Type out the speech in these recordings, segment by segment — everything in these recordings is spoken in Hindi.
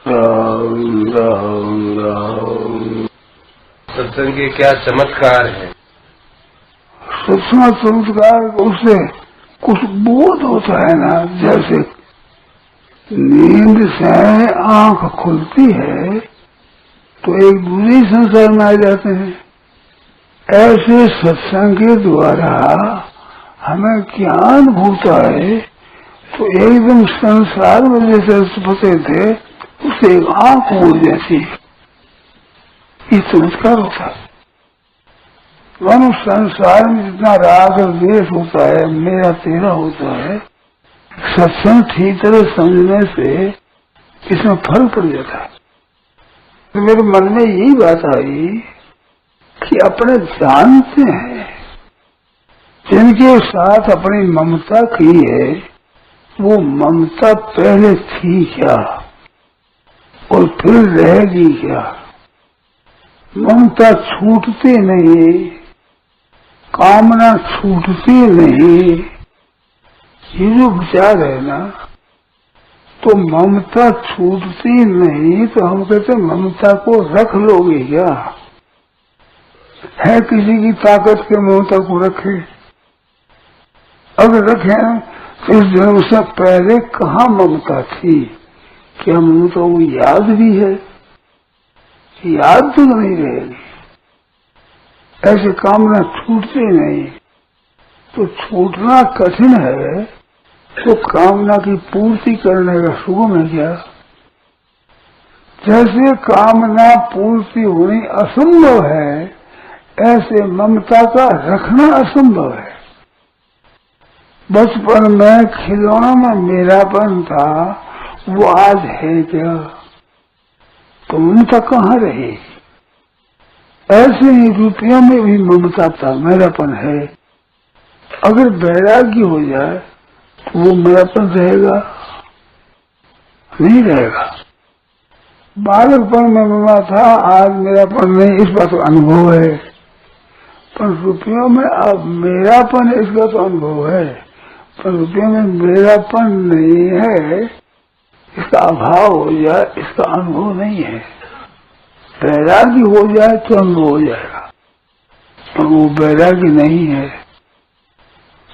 राम राम राम। सत्संग के क्या चमत्कार है? सत्संग चमत्कार उससे कुछ बोध होता है ना, जैसे नींद से आंख खुलती है तो एक दूसरे संसार में आ जाते हैं। ऐसे सत्संग के द्वारा हमें ज्ञान होता है तो एकदम संसार में जैसे फंसे थे उसे एक आंख हो जाती है। ये चमत्कार होता है। मानो संसार में जितना राग और द्वेष होता है, मेरा तेरा होता है, सत्संग ठीक तरह समझने से इसमें फर्क पड़ जाता है। तो मेरे मन में यही बात आई कि अपने जानते हैं जिनके साथ अपनी ममता की है, वो ममता पहले थी क्या और फिर रहेगी क्या? ममता छूटती नहीं, कामना छूटती नहीं। ये जो विचार है ना, तो ममता छूटती नहीं तो हम कहते ममता को रख लोगे क्या? है किसी की ताकत के ममता को रखे? अगर रखे तो इस जन्म से पहले कहाँ ममता थी? क्या ममता को याद भी है? याद तो नहीं रहेगी। ऐसे कामना छूटती नहीं, तो छूटना कठिन है तो कामना की पूर्ति करने का सुगम है क्या? जैसे कामना पूर्ति होनी असंभव है, ऐसे ममता का रखना असंभव है। बचपन में खिलौना में मेरापन था, वो आज है क्या? तो ममता कहाँ रहेगी? ऐसे ही रुपयों में भी ममता था, मेरापन है। अगर वैराग्य हो जाए तो वो मेरापन रहेगा? नहीं रहेगा। बालकपन में ममा था, आज मेरापन नहीं, इस बात का अनुभव है। पर रुपयों में अब मेरापन है, इसका तो अनुभव है। पर रुपयों में मेरापन नहीं है, इसका अभाव हो जाए, इसका अनुभव नहीं है। वैराग्य हो जाए तो अनुभव हो जाएगा, पर वो वैराग्य नहीं है।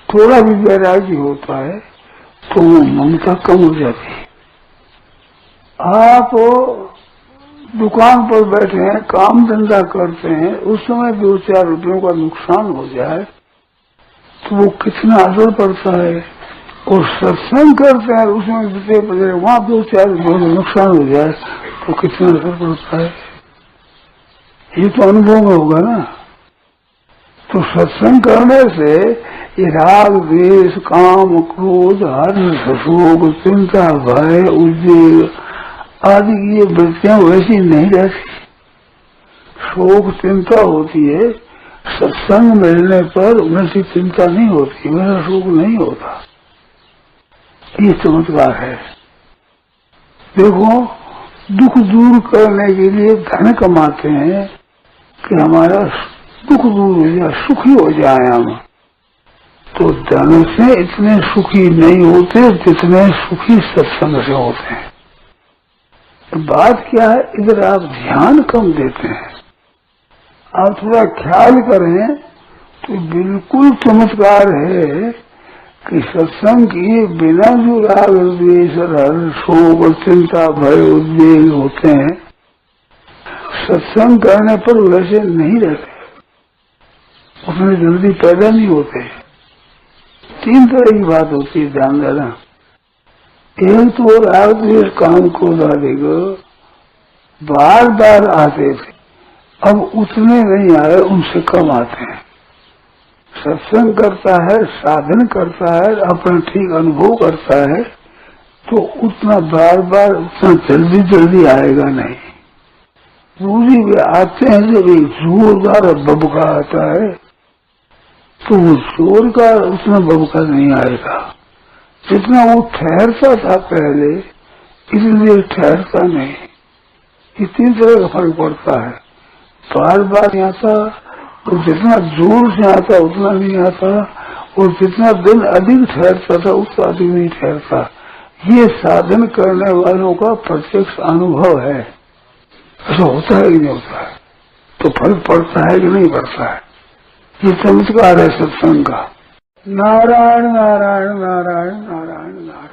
थोड़ा भी वैराग्य होता है तो वो ममता कम हो जाती है। आप दुकान पर बैठे हैं, काम धंधा करते हैं, उस समय 2-4 रुपयों का नुकसान हो जाए तो वो कितना असर पड़ता है। और सत्संग करते हैं, उसमें जितने बजे वहाँ 2-4 रुपयों का नुकसान हो जाए तो कितना असर पड़ता है। ये तो अनुभव में होगा ना। तो सत्संग करने से ये राग द्वेष काम क्रोध हर्ष शोक चिंता भय उद्वेग आदि की ये वृत्तियां वैसी नहीं रहती। शोक चिंता होती है, सत्संग मिलने पर वैसी चिंता नहीं होती, मेरा शोक नहीं होता। ये चमत्कार है। देखो, दुख दूर करने के लिए धन कमाते हैं कि हमारा दुख दूर हो जाए, सुखी हो जाए हम। तो धन से इतने सुखी नहीं होते जितने सुखी सत्संग से होते हैं। तो बात क्या है, इधर आप ध्यान कम देते हैं। आप थोड़ा ख्याल करें तो बिल्कुल चमत्कार है कि सत्संग किए बिना जो राग द्वेष हर्ष शोक और चिंता भय उद्वेग होते हैं, सत्संग करने पर वैसे नहीं रहते, उसमें जल्दी पैदा नहीं होते। 3 तरह की बात होती है, ध्यान देना। एक तो राग द्वेष काम क्रोध आदि बार बार आते थे, अब उतने नहीं आए, उनसे कम आते हैं। सत्संग करता है, साधन करता है, अपना ठीक अनुभव करता है तो उतना बार बार उतना जल्दी जल्दी आएगा नहीं। दूसरी वे आते हैं जब एक जोरदार बबका आता है तो वो जोर का उतना बबका नहीं आएगा जितना वो ठहरता था पहले, इसलिए ठहरता नहीं। ये 3 तरह का फर्क पड़ता है। बार बार नहीं आता और जितना जोर से आता उतना नहीं आता, और जितना दिन अधिक ठहरता था उतना अधिक नहीं ठहरता। ये साधन करने वालों का प्रत्यक्ष अनुभव है। ऐसा होता है कि नहीं होता है? तो फर्क पड़ता है कि नहीं पड़ता है? ये चमत्कार है सत्संग का। नारायण नारायण नारायण नारायण नारायण।